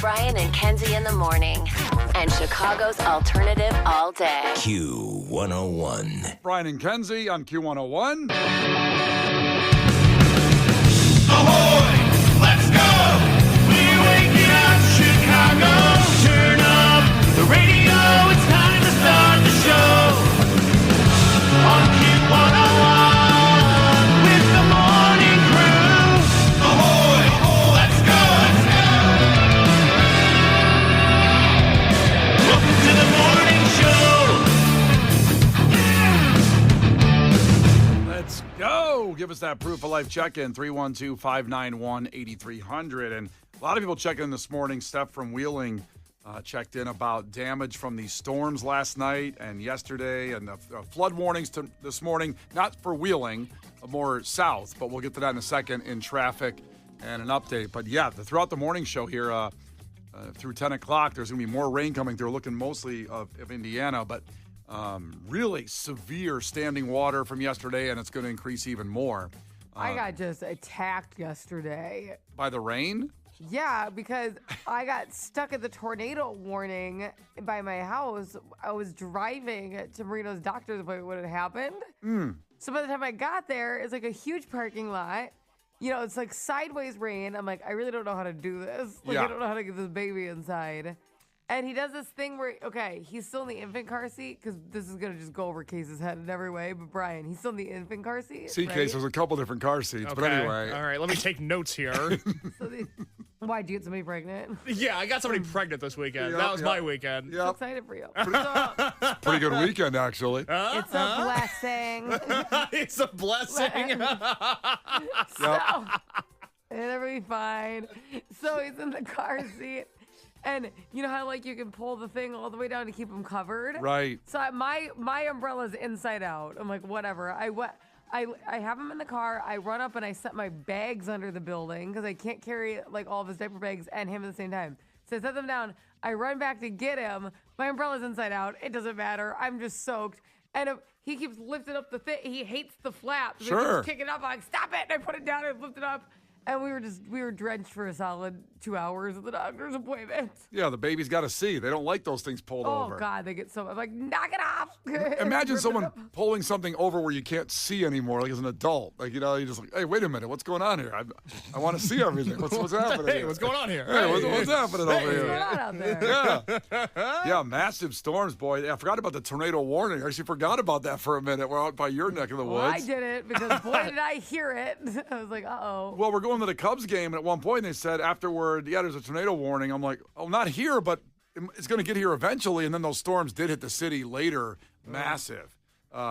Brian and Kenzie in the morning. And Chicago's alternative all day. Q101. Brian and Kenzie on Q101. Ahoy! Let's go! We're waking up Chicago. Turn up the radio. It's time to start the show. On Q101 with the morning crew. Ahoy! Let's go! Welcome to the morning show. Let's go. Give us that proof of life check-in, 312-591-8300. And a lot of people checking in this morning. Steph from Wheeling checked in about damage from the storms last night and yesterday and the flood warnings this morning, not for Wheeling, more south, but we'll get to that in a second in traffic and an update. But yeah, throughout the morning show here through 10 o'clock, there's going to be more rain coming through, looking mostly of Indiana, but really severe standing water from yesterday, and it's going to increase even more. I got just attacked yesterday. By the rain? Yeah, because I got stuck at the tornado warning by my house. I was driving to Marino's doctor's appointment when it happened. So by the time I got there, it's like a huge parking lot. You know, it's like sideways rain. I'm like, I really don't know how to do this. Like, Yeah. I don't know how to get this baby inside. And he does this thing where, okay, he's still in the infant car seat because this is going to just go over Case's head in every way. But Brian, he's still in the infant car seat. See, right? Case, there's a couple different car seats, but anyway. All right, let me take notes here. So why, do you get somebody pregnant? Yeah, I got somebody pregnant this weekend. Yep, That was yep. my weekend. I'm Yep. excited for you. Pretty good weekend, actually. It's a blessing. It's a blessing. So, it'll be fine. So he's in the car seat. And you know how like you can pull the thing all the way down to keep him covered? Right. So my umbrella's inside out. I'm like, whatever. I have him in the car. I run up and I set my bags under the building because I can't carry like all of his diaper bags and him at the same time. So I set them down. I run back to get him. My umbrella's inside out. It doesn't matter. I'm just soaked. And he keeps lifting up the thing. He hates the flap. So Sure. He keeps kicking up. I'm like, stop it. And I put it down and lift it up. And we were drenched for a solid 2 hours at the doctor's appointment. Yeah, the baby's got to see. They don't like those things pulled Oh, over. God, they get so... I'm like, knock it off. Imagine Rip it someone up. pulling something over where you can't see anymore, like as an adult. Like, you know, you're just like, hey, wait a minute, what's going on here? I want to see everything. What's happening Hey, here? what's going on here? Hey, what's happening over What's here? going on out there? Yeah, massive storms, boy. I forgot about the tornado warning. I actually forgot about that for a minute. We're out by your neck of the Well, I woods. did it because, boy, did I hear it. I was like, uh-oh. Well, we're going to the Cubs game, and at one point they said afterward, yeah, there's a tornado warning. I'm like, oh, not here, but it's going to get here eventually. And then those storms did hit the city later, massive.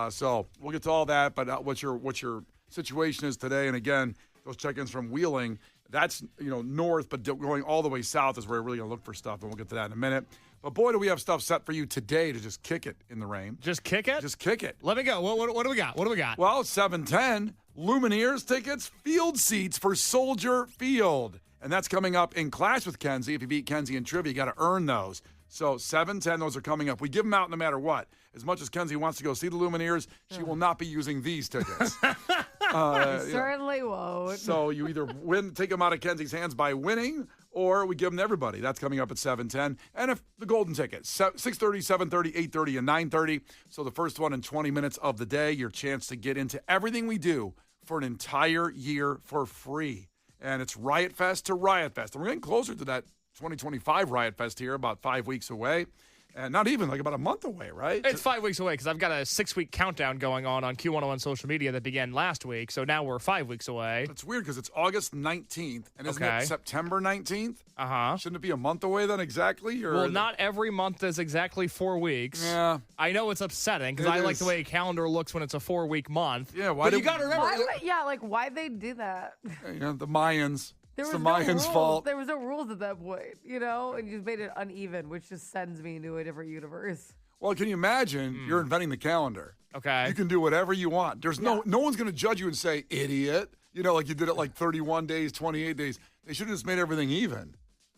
So we'll get to all that. But what your situation is today, and again, those check-ins from Wheeling, that's north, but going all the way south is where we're really going to look for stuff, and we'll get to that in a minute. But boy, do we have stuff set for you today to just kick it in the rain. Just kick it? Just kick it. Let me go. What do we got? What do we got? Well, 7:10, Lumineers tickets, field seats for Soldier Field. And that's coming up in Clash with Kenzie. If you beat Kenzie in trivia, you got to earn those. So 7:10, those are coming up. We give them out no matter what. As much as Kenzie wants to go see the Lumineers, she will not be using these tickets. Certainly won't. So you either take them out of Kenzie's hands by winning, or we give them to everybody. That's coming up at 7:10. And if the golden tickets, 6:30, 7:30, 8:30, and 9:30. So the first one in 20 minutes of the day, your chance to get into everything we do for an entire year for free. And it's Riot Fest to Riot Fest. And we're getting closer to that 2025 Riot Fest here, about 5 weeks away. And not even, like about a month away, right? It's 5 weeks away because I've got a 6-week countdown going on Q101 social media that began last week. So now we're 5 weeks away. It's weird because it's August 19th. And isn't Okay. it September 19th? Uh-huh. Shouldn't it be a month away then exactly? Or Well, not every month is exactly 4 weeks. Yeah. I know it's upsetting because It I like is. the way a calendar looks when it's a 4-week month. Yeah, why But did- you got to remember. Why'd they do that? The Mayans. There It's was the no Mayans' rules. fault. There was no rules at that point, and you just made it uneven, which just sends me into a different universe. Well, can you imagine you're inventing the calendar? Okay. You can do whatever you want. There's no one's going to judge you and say, idiot. Like you did it like 31 days, 28 days. They should have just made everything even.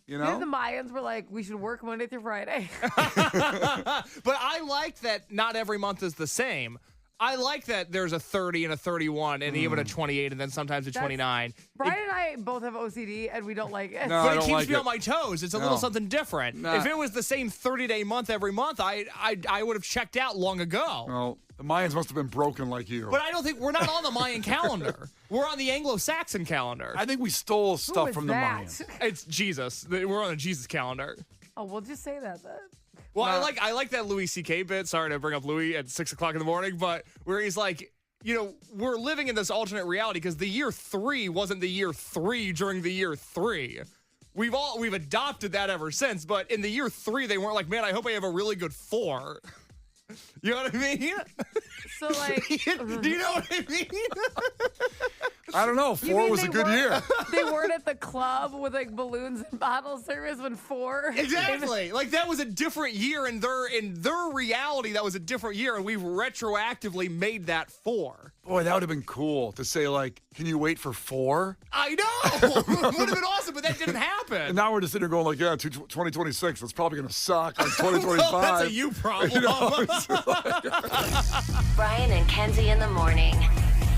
Maybe the Mayans were like, we should work Monday through Friday. But I like that not every month is the same. I like that there's a 30 and a 31 and even a 28 and then sometimes a 29. Brian and I both have OCD, and we don't like it. No, I But it don't keeps like me it. on my toes. It's a No. little something different. Nah. If it was the same 30-day month every month, I would have checked out long ago. Well, the Mayans must have been broken like you. But I don't think we're not on the Mayan calendar. We're on the Anglo-Saxon calendar. I think we stole stuff is from the that? Mayans. It's Jesus. We're on a Jesus calendar. Oh, we'll just say that then. Well, I like that Louis C.K. bit. Sorry to bring up Louis at 6 o'clock in the morning, but where he's like, we're living in this alternate reality because the year 3 wasn't the year 3 during the year 3. We've adopted that ever since, but in the year 3, they weren't like, man, I hope I have a really good 4. You know what I mean? So, like, Do you know what I mean? I don't know. you 4 mean was a they good weren't- year. They weren't at the club with like balloons and bottle service when 4. Exactly. Like that was a different year in their reality. That was a different year, and we've retroactively made that 4. Boy, that would have been cool to say, like, can you wait for 4? I know. It would have been awesome, but that didn't happen. And now we're just sitting there going, like, yeah, 2026, that's probably going to suck. Like 2025. Well, that's a you problem. Brian and Kenzie in the morning.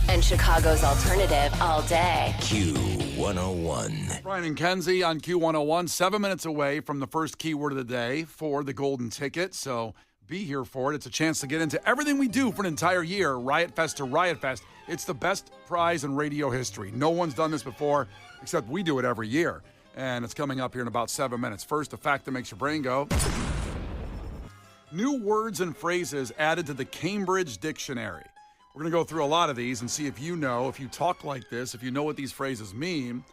And Chicago's alternative all day. Q101. Brian and Kenzie on Q101, 7 minutes away from the first keyword of the day for the golden ticket. So be here for it. It's a chance to get into everything we do for an entire year, Riot Fest to Riot Fest. It's the best prize in radio history. No one's done this before, except we do it every year. And it's coming up here in about 7 minutes. First, a fact that makes your brain go. New words and phrases added to the Cambridge Dictionary. We're going to go through a lot of these and see if you know, if you talk like this, if you know what these phrases mean.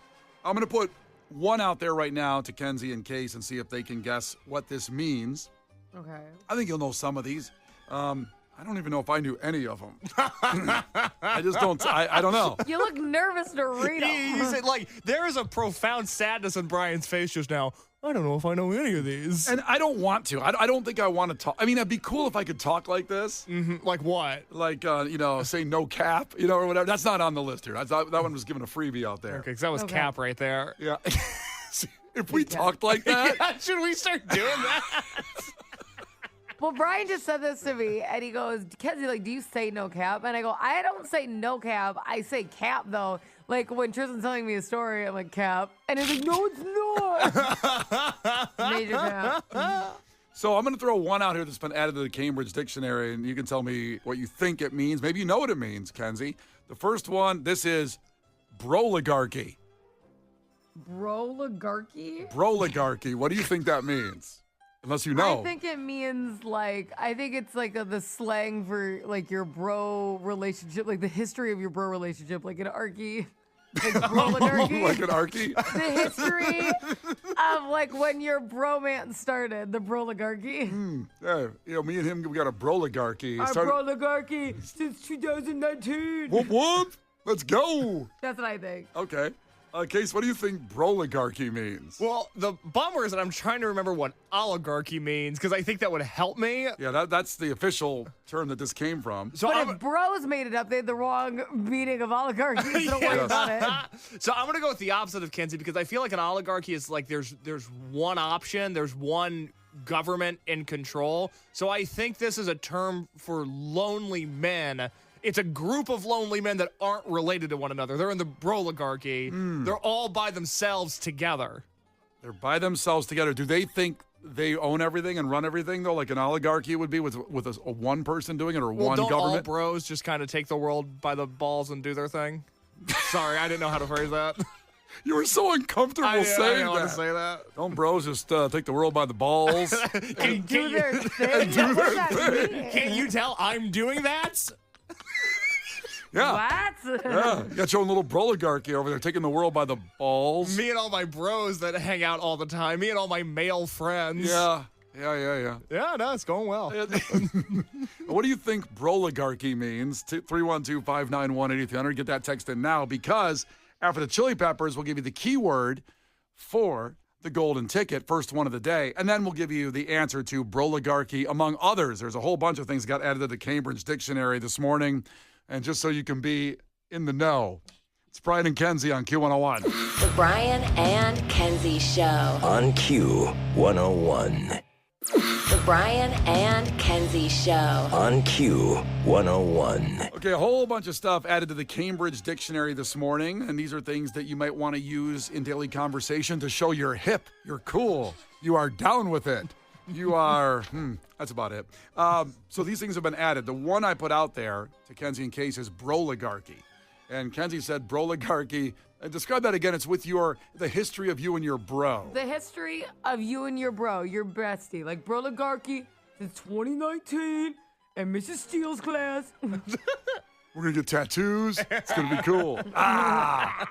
I'm going to put one out there right now to Kenzie and Case and see if they can guess what this means. Okay. I think you'll know some of these. I don't even know if I knew any of them. I just don't. I don't know. You look nervous to read You them. said, like, there is a profound sadness in Brian's face just now. I don't know if I know any of these. And I don't want to. I don't think I want to talk. I mean, it'd be cool if I could talk like this. Like what? Like, say no cap, or whatever. That's not on the list here. That one was given a freebie out there. Okay, because that was Okay. Cap right there. Yeah. If we talked like that. Yeah, should we start doing that? Well, Brian just said this to me, and he goes, Kenzie, like, do you say no cap? And I go, I don't say no cap. I say cap, though. Like, when Tristan's telling me a story, I'm like, cap. And he's like, no, it's not. Major cap. So I'm going to throw one out here that's been added to the Cambridge Dictionary, and you can tell me what you think it means. Maybe you know what it means, Kenzie. The first one, this is broligarchy. Broligarchy? Broligarchy. What do you think that means? Unless you know. I think it means, like, I think it's like the slang for, like, your bro relationship, like the history of your bro relationship, like an archy. Like broligarchy. Like an archy? The history of, like, when your bromance started, the broligarchy. Yeah, me and him, we got a broligarchy. Our broligarchy since 2019. Whoop, whoop. Let's go. That's what I think. Okay. Case, what do you think broligarchy means? Well, the bummer is that I'm trying to remember what oligarchy means because I think that would help me. Yeah, that's the official term that this came from. So But if bros made it up, they had the wrong meaning of oligarchy. So don't worry Yes. about it. So I'm gonna go with the opposite of Kenzie because I feel like an oligarchy is like there's one option, there's one government in control. So I think this is a term for lonely men. It's a group of lonely men that aren't related to one another. They're in the broligarchy. They're all by themselves together. They're by themselves together. Do they think they own everything and run everything, though, like an oligarchy would be with a one person doing it or Well, one don't government? all bros just kind of take the world by the balls and do their thing? Sorry, I didn't know how to phrase that. You were so uncomfortable I saying didn't that. want to say that. Don't bros just take the world by the balls? Do their thing. What does that mean? Can't you tell I'm doing that? Yeah. What? Yeah. You got your own little broligarchy over there taking the world by the balls. Me and all my bros that hang out all the time. Me and all my male friends. Yeah, Yeah, no, it's going well. What do you think broligarchy means? 312-591-8300. Get that text in now because after the Chili Peppers, we'll give you the keyword for the golden ticket, first one of the day, and then we'll give you the answer to broligarchy, among others. There's a whole bunch of things that got added to the Cambridge Dictionary this morning, and just so you can be in the know, it's Brian and Kenzie on Q101. The Brian and Kenzie Show. On Q101. The Brian and Kenzie Show. On Q101. Okay, a whole bunch of stuff added to the Cambridge Dictionary this morning, and these are things that you might want to use in daily conversation to show you're hip, you're cool, you are down with it. You are, that's about it. So these things have been added. The one I put out there to Kenzie and Case is broligarchy. And Kenzie said broligarchy. Describe that again. It's with the history of you and your bro. The history of you and your bro, your bestie. Like broligarchy since 2019 and Mrs. Steele's class. We're going to get tattoos. It's going to be cool. By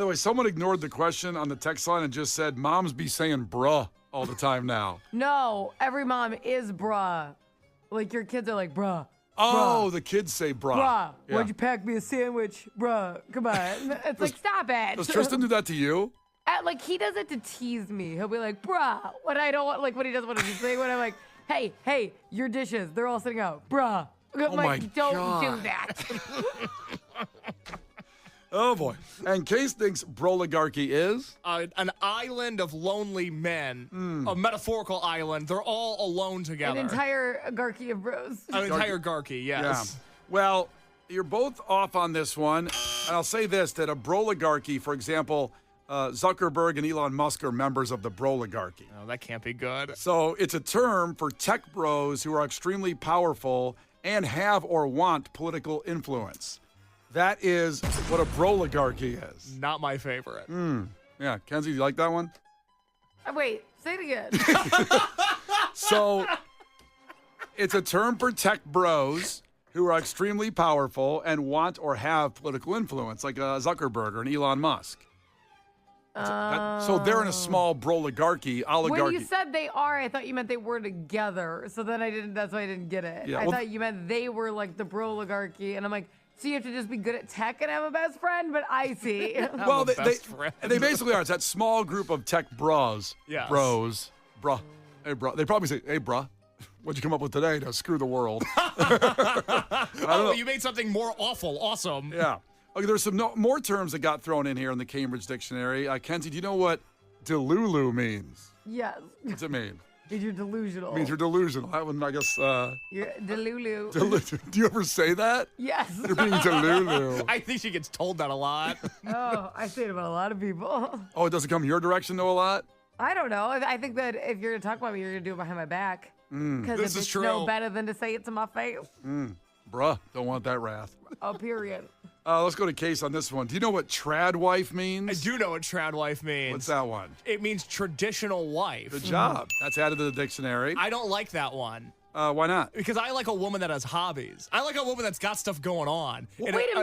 the way, someone ignored the question on the text line and just said, moms be saying bruh all the time now. No, every mom is bruh. Like your kids are like, bruh. Oh, bruh. the kids say bruh. Bruh, Yeah. why'd you pack me a sandwich? Bruh, come on. It's like, stop it. Does Tristan do that to you? Like, he does it to tease me. He'll be like, bruh, when I don't want, like, when he doesn't want to say, when I'm like, hey, your dishes, they're all sitting out. Bruh. I'm Oh my like, don't God. do that. Oh, boy. And Case thinks broligarchy is? An island of lonely men, a metaphorical island. They're all alone An together. entire garky of bros. An entire garky, yes. Well, you're both off on this one. And I'll say this, that a broligarchy, for example, Zuckerberg and Elon Musk are members of the broligarchy. Oh, that can't be good. So it's a term for tech bros who are extremely powerful and have or want political influence. That is what a broligarchy is. Not my favorite. Yeah, Kenzie, you like that one? Wait, say it again. So it's a term for tech bros who are extremely powerful and want or have political influence, like Zuckerberg or an Elon Musk. So they're in a small broligarchy, oligarchy. When you said they are, I thought you meant they were together. So then that's why I didn't get it. Yeah, I well- thought you meant they were like the broligarchy. And I'm like, so you have to just be good at tech and have a best friend? But I see. Well, a best friend. they basically are. It's that small group of tech bros. Yes. Bros. Bruh. Hey, bro. They probably say, hey, bruh, what'd you come up with today to screw the world? Oh, you made something more awesome. Yeah. Okay, there's some more terms that got thrown in here in the Cambridge Dictionary. Kenzie, do you know what delulu means? Yes. What's it mean? Because you're delusional. It means you're delusional. That one, I guess. You're delulu. Do you ever say that? Yes. You're being delulu. I think she gets told that a lot. Oh, I say it about a lot of people. Oh, it doesn't come your direction, though, a lot? I don't know. I think that if you're going to talk about me, you're going to do it behind my back. Because This is it's true. no better than to say it to my face. Bruh, don't want that wrath. Oh, period. Let's go to Case on this one. Do you know what trad wife means? I do know what trad wife means. What's that one? It means traditional wife. Good job. That's added to the dictionary. I don't like that one. Why not? Because I like a woman that has hobbies. I like a woman that's got stuff going on. And Wait a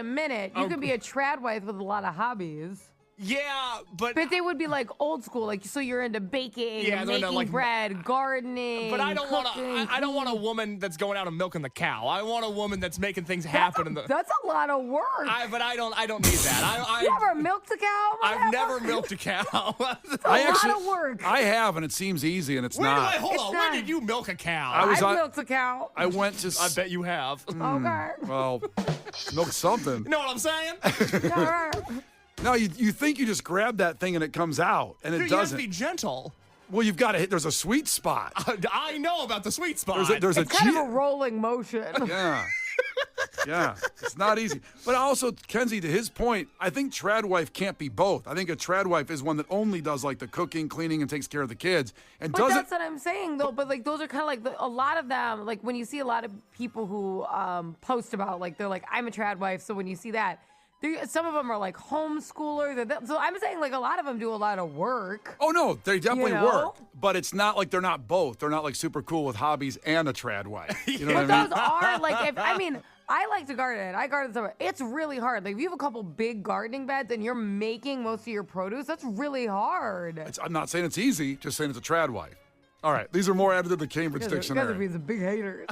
minute. You Oh. could be a trad wife with a lot of hobbies. Yeah, but But they would be like old school, like so you're into baking, Yeah, and no, making like- gardening, gardening. I don't want to. cooking, I don't want a cleaning. woman that's going out and milking the cow. I want a woman that's making things happen. in the. That's a lot of work. But I don't need that. You ever milked a cow? I've never milked a cow. It's a lot of work. I have, and it seems easy, and it's Hold not. on. It's When not. did you milk a cow? I was I've on- milked a cow. I went to. I bet you have. Okay. Well, milk something. You know what I'm saying? All right. No, you think you just grab that thing and it comes out, and it Dude, you have to doesn't. be gentle. Well, you've got to hit. There's a sweet spot. I know about the sweet spot. There's a It's kind G- of a rolling motion. Yeah. Yeah. It's not easy. But also, Kenzie, to his point, I think trad wife can't be both. I think a trad wife is one that only does like the cooking, cleaning, and takes care of the kids, and But doesn't. that's what I'm saying, though. But like, those are kind of like a lot of them. Like when you see a lot of people who post about, like they're like, I'm a trad wife. So when you see that, some of them are like homeschoolers. So I'm saying like a lot of them do a lot of work. Oh no, they definitely You know? work, but it's not like they're not both. They're not like super cool with hobbies and a trad wife. You know But what I mean? those are like, I like to garden. I garden summer. It's really hard. Like if you have a couple big gardening beds and you're making most of your produce, that's really hard. I'm not saying it's easy, just saying it's a trad wife. All right, these are more added to the Cambridge You guys are Dictionary. being some big haters.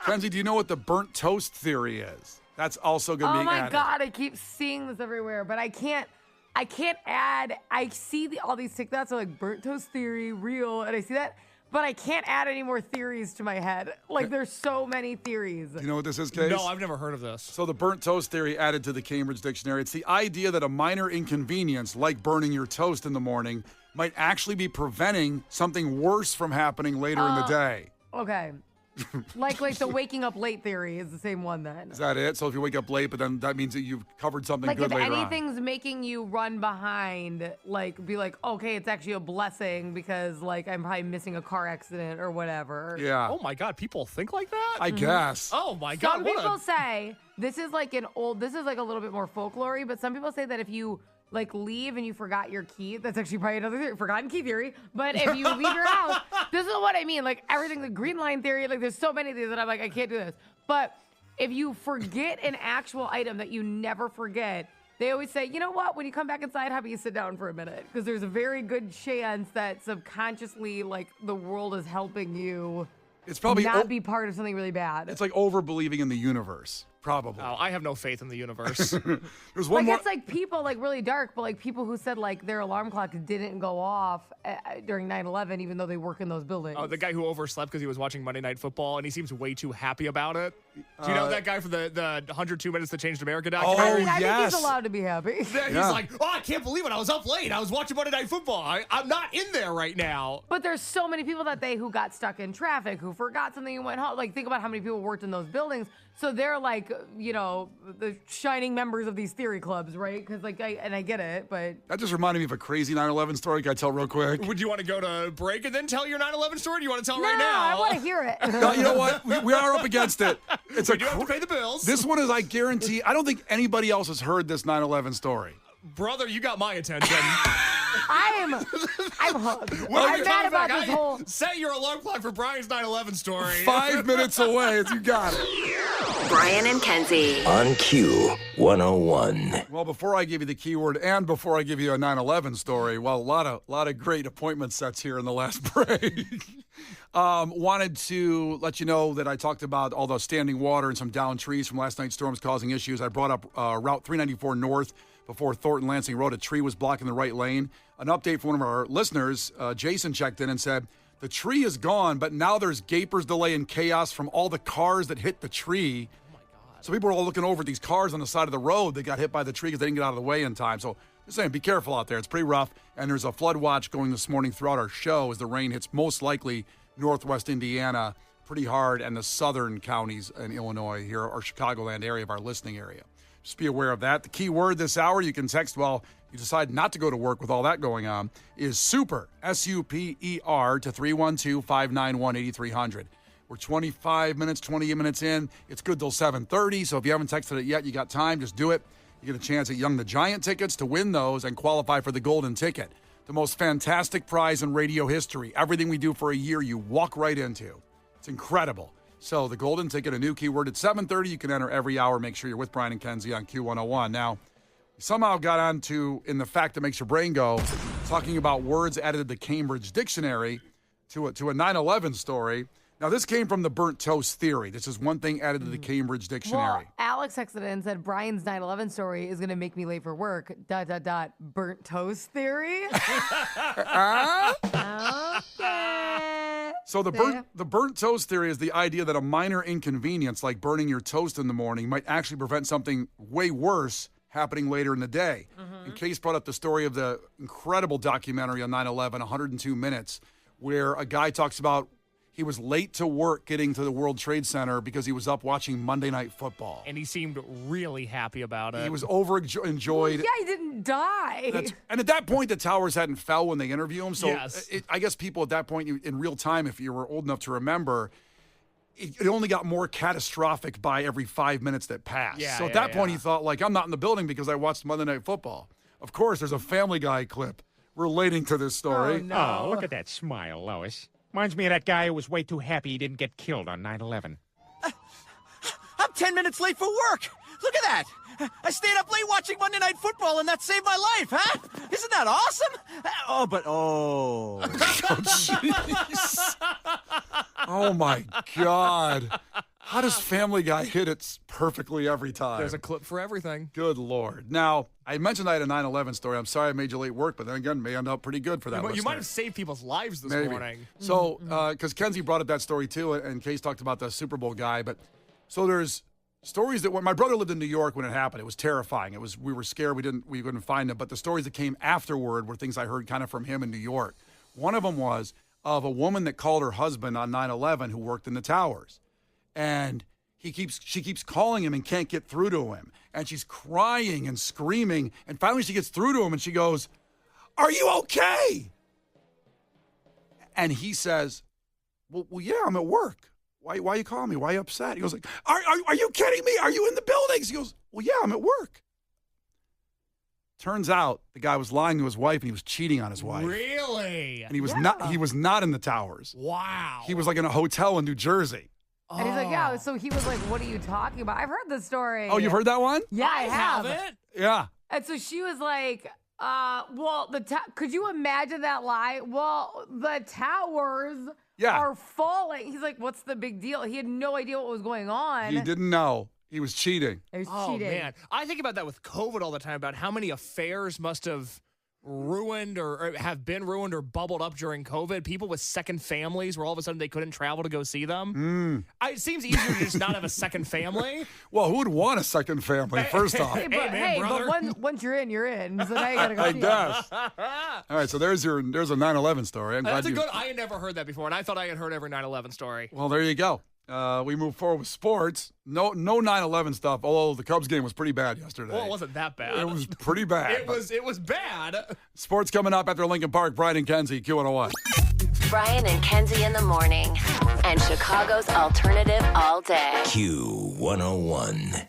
Kenzie, do you know what the burnt toast theory is? That's also going to Oh be my added. God, I keep seeing this everywhere, but I can't add. I see all these TikToks are like burnt toast theory, real, and I see that, but I can't add any more theories to my head. Like, there's so many theories. You know what this is, Case? No, I've never heard of this. So the burnt toast theory added to the Cambridge Dictionary. It's the idea that a minor inconvenience, like burning your toast in the morning, might actually be preventing something worse from happening later in the day. Okay. like the waking up late theory is the same one then. Is that it? So if you wake up late, but then that means that you've covered something Like good if later on. anything's making you run behind, like be like, okay, it's actually a blessing because like I'm probably missing a car accident or whatever. Yeah. Oh my God, people think like that? I guess. Oh my God, Some people say this is like a little bit more folklore-y, but some people say that if you like leave and you forgot your key, that's actually probably another theory, forgotten key theory. But if you leave your house, this is what I mean. Like everything, the green line theory, like there's so many of these that I'm like, I can't do this. But if you forget an actual item that you never forget, they always say, you know what? When you come back inside, how about you sit down for a minute? Because there's a very good chance that subconsciously, like the world is helping you It's probably not be part of something really bad. It's like over believing in the universe. Probably. Oh, I have no faith in the universe. There's one Like more. it's like people like really dark, but like people who said like their alarm clock didn't go off during 9/11, even though they work in those buildings. Oh, the guy who overslept because he was watching Monday Night Football, and he seems way too happy about it. Do you know that guy from the 102 Minutes That Changed America documentary? I mean, I yes. think he's allowed to be happy. He's Yeah. like, oh, I can't believe it. I was up late. I was watching Monday Night Football. I'm not in there right now. But there's so many people who got stuck in traffic, who forgot something and went home. Like, think about how many people worked in those buildings. So they're like, you know, the shining members of these theory clubs, right? Because like, I get it, but That just reminded me of a crazy 9/11 story. Can I tell real quick? Would you want to go to break and then tell your 9/11 story? Or do you want to tell no, right now? I want to hear it. No, you know what? We are up against it. It's We do have to pay the bills. This one is, I guarantee, I don't think anybody else has heard this 9/11 story. Brother, you got my attention. I'm hooked. When I'm we mad come about back, this whole. Set your alarm clock for Brian's 9/11 story. 5 minutes away. You got it. Brian and Kenzie. On Q 101. Well, before I give you the keyword and before I give you a 9/11 story, well, a lot of great appointment sets here in the last break. Wanted to let you know that I talked about all the standing water and some downed trees from last night's storms causing issues. I brought up Route 394 North before Thornton Lansing Road. A tree was blocking the right lane. An update from one of our listeners, Jason, checked in and said, the tree is gone, but now there's gapers, delay, and chaos from all the cars that hit the tree. Oh, my God. So people are all looking over at these cars on the side of the road that got hit by the tree because they didn't get out of the way in time. So just saying, be careful out there. It's pretty rough. And there's a flood watch going this morning throughout our show as the rain hits most likely northwest Indiana pretty hard and the southern counties in Illinois here, or Chicagoland area of our listening area. Just be aware of that. The key word this hour, you can text while you decide not to go to work with all that going on, is super, S-U-P-E-R, to 312-591-8300. We're 28 minutes in. It's good till 7:30, so if you haven't texted it yet, you got time, just do it. You get a chance at Young the Giant tickets to win those and qualify for the golden ticket. The most fantastic prize in radio history. Everything we do for a year, you walk right into. It's incredible. So the golden ticket, a new keyword at 7:30. You can enter every hour. Make sure you're with Brian and Kenzie on Q101. Now, somehow got on to, in the fact that makes your brain go, talking about words added to the Cambridge Dictionary to a 9/11 story. Now, this came from the burnt toast theory. This is one thing added to the Cambridge Well, Dictionary. Alex texted in and said Brian's 9/11 story is going to make me late for work. ... Burnt toast theory. Okay. So the burnt toast theory is the idea that a minor inconvenience, like burning your toast in the morning, might actually prevent something way worse happening later in the day. And Case brought up the story of the incredible documentary on 9/11, 102 Minutes, where a guy talks about he was late to work getting to the World Trade Center because he was up watching Monday Night Football. And he seemed really happy about it. He was overenjoyed. Yeah, he didn't die. And at that point, the towers hadn't fell when they interview him. So Yes. I guess people at that point, in real time, if you were old enough to remember, it only got more catastrophic by every 5 minutes that passed. Yeah, so at yeah, that point, yeah. he thought, like, I'm not in the building because I watched Monday Night Football. Of course, there's a Family Guy clip relating to this story. Oh, no. Oh, look at that smile, Lois. Reminds me of that guy who was way too happy he didn't get killed on 9/11. I'm 10 minutes late for work. Look at that. I stayed up late watching Monday Night Football, and that saved my life, huh? Isn't that awesome? Oh, my God. How does Family Guy hit it perfectly every time? There's a clip for everything. Good Lord. Now, I mentioned I had a 9/11 story. I'm sorry I made you late work, but then again, may end up pretty good for that. You listener. might have saved people's lives this Maybe. morning. So, because Kenzie brought up that story too, and Case talked about the Super Bowl guy, but so there's stories that when my brother lived in New York when it happened, it was terrifying. We were scared we couldn't find him, but the stories that came afterward were things I heard kind of from him in New York. One of them was of a woman that called her husband on 9/11 who worked in the towers, and she keeps calling him and can't get through to him, and she's crying and screaming, and finally she gets through to him and she goes, "Are you okay?" And he says, well, yeah, I'm at work. Why are you calling me? Why are you upset? He goes like, are you kidding me? Are you in the buildings? He goes, well, yeah, I'm at work. Turns out the guy was lying to his wife and he was cheating on his wife. Really? And he was not in the towers. Wow. He was like in a hotel in New Jersey. And he's like, yeah. So he was like, what are you talking about? I've heard this story. Oh, you've heard that one? Yeah, I have. it. Yeah. And so she was like, well, could you imagine that lie? Well, the towers are falling. He's like, what's the big deal? He had no idea what was going on. He didn't know. He was cheating. He was Oh, cheating. man. I think about that with COVID all the time, about how many affairs must have ruined or have been ruined or bubbled up during COVID. People with second families where all of a sudden they couldn't travel to go see them. It seems easier to just not have a second family. Well, who would want a second family, first off? Hey, but once you're in, you're in. So now you gotta go I see guess. All right, so there's a 9/11 story. I'm glad That's a you. good. I had never heard that before, and I thought I had heard every 9/11 story. Well, there you go. We move forward with sports. No 9/11 stuff. Although the Cubs game was pretty bad yesterday. Well, it wasn't that bad. It was pretty bad. It was bad. Sports coming up after Lincoln Park. Brian and Kenzie, Q101. Brian and Kenzie in the morning. And Chicago's alternative all day. Q101.